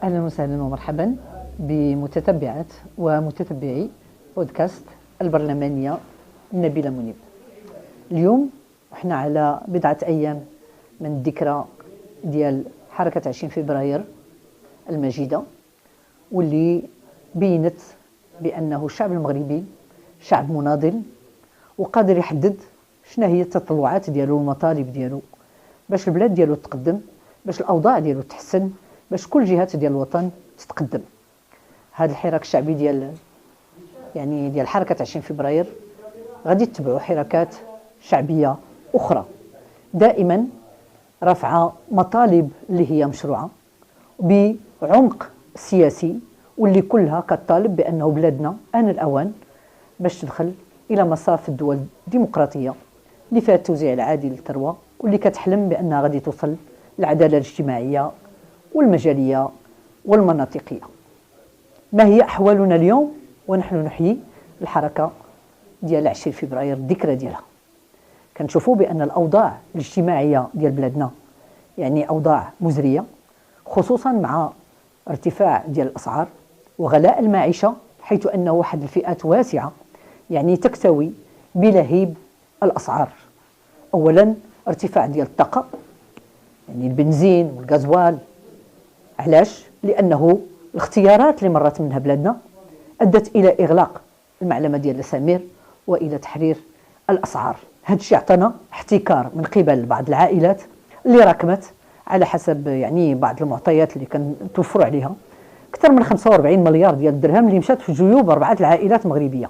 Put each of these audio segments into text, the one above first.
أهلا وسهلا ومرحبا بمتتبعات ومتتبعي بودكاست البرلمانية نبيلة منيب. اليوم احنا على بضعة أيام من الذكرى ديال حركة 20 فبراير المجيدة، واللي بينت بأنه الشعب المغربي شعب مناضل وقادر يحدد شنو هي التطلعات ديالو والمطالب ديالو باش البلاد ديالو تقدم، باش الأوضاع ديالو تحسن، باش كل جهات ديال الوطن تتقدم. هذا الحراك الشعبي ديال حركة 20 فبراير غادي تتبعوا حركات شعبية أخرى دائما رافعة مطالب اللي هي مشروعة بعمق سياسي، واللي كلها كتطالب بأنه بلادنا آن الأوان باش تدخل إلى مصاف الدول الديمقراطية اللي فيها التوزيع العادل للثروة، واللي كتحلم بأنها غادي توصل للعدالة الاجتماعية والمجالية والمناطقية. ما هي أحوالنا اليوم ونحن نحيي الحركة ديال 20 فبراير الذكرى ديالها؟ كنشوفوا بأن الأوضاع الاجتماعية ديال بلادنا أوضاع مزرية، خصوصا مع ارتفاع ديال الأسعار وغلاء المعيشة، حيث أنه واحد الفئات واسعة تكتوي بلهيب الأسعار. أولا ارتفاع ديال الطاقة، البنزين والغازوال. علاش؟ لأنه الاختيارات اللي مرت منها بلادنا أدت إلى إغلاق المعلمة ديال الأسامير وإلى تحرير الأسعار. هذا الشيء عطانا احتكار من قبل بعض العائلات اللي راكمت على حسب بعض المعطيات اللي كنتوفروا عليها أكثر من 45 مليار ديال الدرهم اللي مشات في جيوب 4 العائلات مغربية.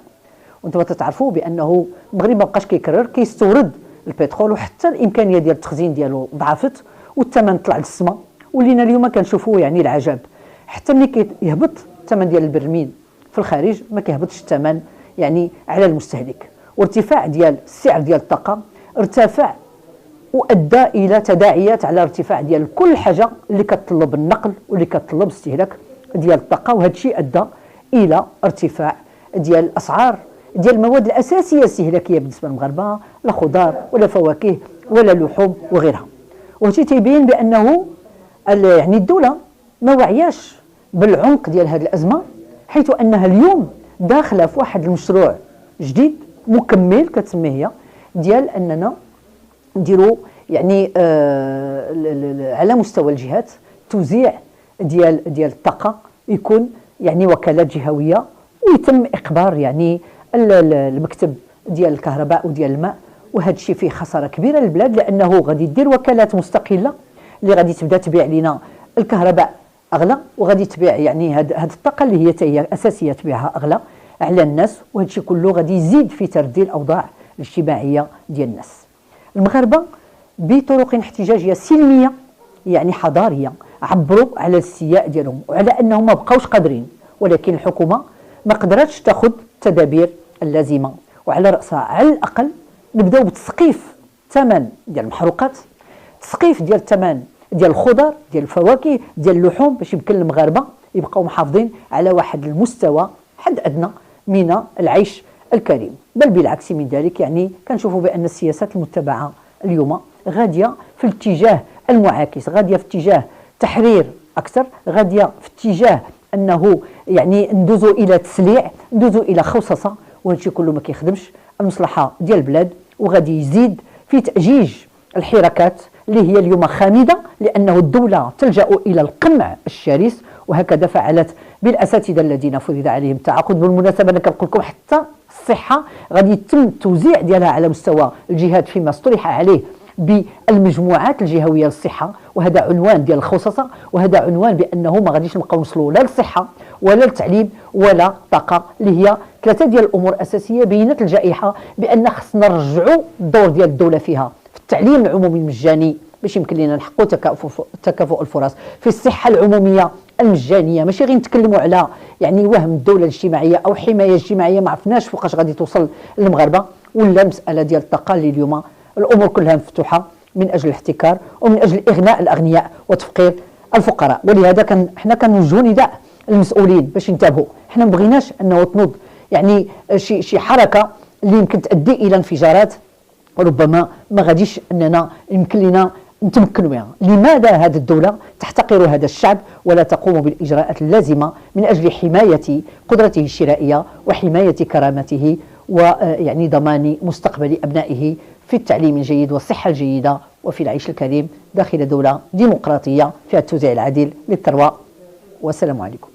وانتم تتعرفوا بأنه المغرب ما بقاش كيكرر، كيستورد البترول، وحتى الإمكانية ديال التخزين ديالو ضعفت والثمن طلع للسماء. ولينا اليوم كنشوفوا العجب، حتى ملي كيهبط الثمن ديال البرميل في الخارج ما كيهبطش الثمن على المستهلك. وارتفاع ديال السعر ديال الطاقة ارتفع وأدى إلى تداعيات على ارتفاع ديال كل حاجة اللي كتطلب النقل واللي كتطلب استهلاك ديال الطاقة، وهذا الشيء أدى إلى ارتفاع ديال الأسعار ديال المواد الأساسية الاستهلاكية بالنسبة للمغاربة، لا خضار ولا فواكه ولا لحوم وغيرها. وهذا تيبين بأنه الدولة ما وعياش بالعمق ديال هذه الأزمة، حيث أنها اليوم داخلة في واحد المشروع جديد مكمل كتسميه هي ديال أننا نديروا على مستوى الجهات توزيع ديال الطاقة يكون وكالات جهوية، ويتم إقبار المكتب ديال الكهرباء وديال الماء. وهذا الشيء فيه خسارة كبيرة للبلاد، لأنه غادي دير وكالات مستقلة اللي غادي تبدا تبيع لنا الكهرباء أغلى، وغادي تبيع هذه الطاقة اللي هي أساسية تبيعها أغلى على الناس. وهذا الشيء كله غادي يزيد في تردي الأوضاع الاجتماعية ديال الناس. المغاربة بطرق احتجاجية سلمية حضارية عبروا على الاستياء ديالهم وعلى أنهم ما بقاوش قادرين، ولكن الحكومة ما قدرتش تاخذ التدابير اللازمة، وعلى رأسها على الأقل نبداو بتسقيف ثمن ديال المحروقات، تسقيف ديال الثمن ديال الخضر ديال الفواكه ديال اللحوم، باش يمكن المغاربة يبقاو محافظين على واحد المستوى حد أدنى من العيش الكريم. بل بالعكس من ذلك كنشوفوا بأن السياسات المتبعة اليوم غادية في الاتجاه المعاكس، غادية في اتجاه تحرير أكثر، غادية في اتجاه أنه ندوزوا إلى تسليع، ندوزوا إلى خوصصة، وهذا الشيء كله ما كيخدمش المصلحة ديال البلاد، وغادي يزيد في تأجيج الحركات اللي هي اليوم خامدة، لأنه الدولة تلجأ إلى القمع الشرس. وهكذا فعلت بالأساتذة الذين فرض عليهم التعاقد. بالمناسبة أنا كنقول لكم حتى الصحة غادي يتم التوزيع ديالها على مستوى الجهات فيما اصطلح عليه بالمجموعات الجهوية للصحة، وهذا عنوان ديال الخصصة، وهذا عنوان بأنه ما غاديش نبقاو نوصلوا لا للصحة ولا للتعليم ولا الطاقة، اللي هي 3 ديال الأمور أساسية. بينت الجائحة بأن خصنا نرجعوا الدور ديال الدولة فيها في التعليم العمومي المجاني باش يمكن لنا نحققوا تكافؤ الفرص، في الصحة العمومية المجانية، ماشي غير نتكلموا على وهم الدولة الاجتماعية أو حماية اجتماعية ما عرفناش فوقاش غادي توصل للمغاربة، ولا مسألة ديال الطاقة اللي اليوم الأمور كلها مفتوحة من أجل الاحتكار ومن أجل إغناء الأغنياء وتفقير الفقراء. ولهذا حنا كنوجهوا نداء المسؤولين باش ينتبهوا. حنا ما بغيناش أنه تنوض شي حركة اللي يمكن تؤدي إلى انفجارات، وربما ما غاديش أننا يمكن لنا نتمكنوا منها. لماذا هذه الدولة تحتقر هذا الشعب ولا تقوم بالإجراءات اللازمة من أجل حماية قدرته الشرائية وحماية كرامته ويعني ضمان مستقبل أبنائه في التعليم الجيد والصحة الجيدة وفي العيش الكريم داخل دولة ديمقراطية فيها التوزيع العادل للثروة. والسلام عليكم.